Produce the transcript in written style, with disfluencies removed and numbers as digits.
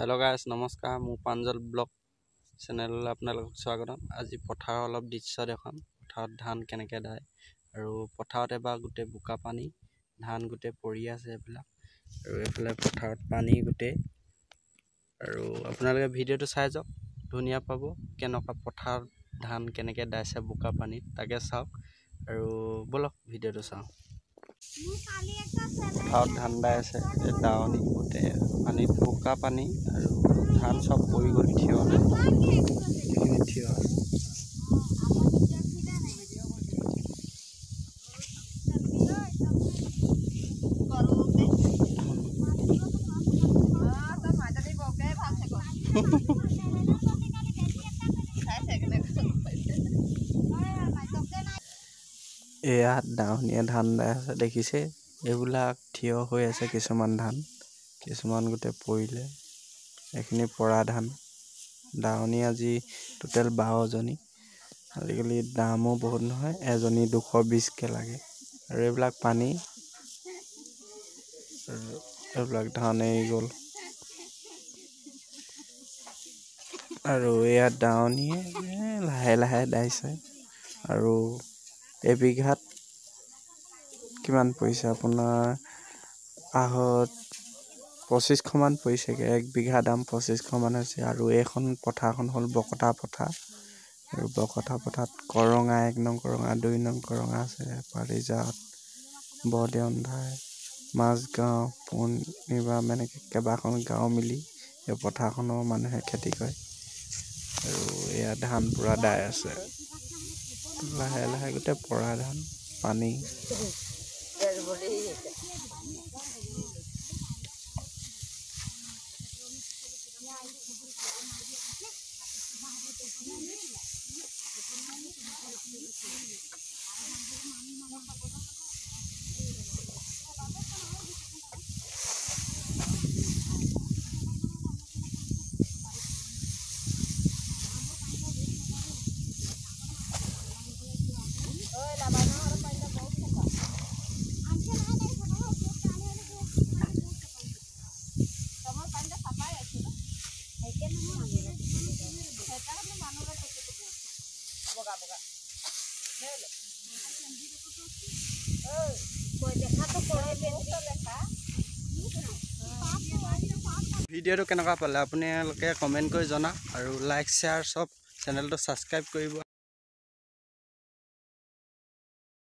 Hello guys नमस्कार मु प्रांजल blog channel आपनालोक स्वागतम। आज पथार अलप दृश्य देखाम पथार धान केनेके दाय आरो पथारत एबा गुटे बुका पानी धान गुटे पड़ी आछे एफाला आरो एफाले पथारत पानी गुटे आरो आपनालोके भिडिओটো चाइ जाওক धुनिया पाबो केनका पथार धान केनेके दायसे बुका पानी ताके चाওক आरो बोलक भिडिओটো चाও। पथारत धान दाय आछे दावनी गुटे पानी बुका पानी आरो धान सब पड़ी गल ठिय एया दावनिया धान दाय आछे देखिसे एबुलाक ठिय होय आछे किछुमान धान किछुमान गुटे पड़िले एखिनि पड़ा धान दावनी আজি टोटल 12 जनी आजिकाली दामो बहुत নহয় एजनी 220 के लागे आरो एबुलाक पानी एबुलाक धान एइ गल आरो एया दावनिये लाहे लाहे दाइছে आरो एबिघात किमान पैसा आपनार आहत 2500 मान पैसे के एक बिघा दाम 2500 मान আছে आरो এখন পথাৰখন হল বকটা পথাৰ আৰু বকটা পথাৰত কৰঙা 1 নং কৰঙা 2 নং কৰঙা আছে পাৰিজাত বৰদেউন্ধাই মাছগাঁও পুনিবা মানে কেবাখন গাঁও মিলি এই পথাৰখনৰ মানুহে খেতি কৰে আৰু এয়া ধান পুৰা দাই আছে লাহে লাহে গতে পৰা ধান পানী ভিডিওটো কেনেকা পালে আপোনালোকে কমেন্ট কৰি জনা আৰু লাইক শেয়াৰ সব চেনেলটো সাবস্ক্ৰাইব কৰিব।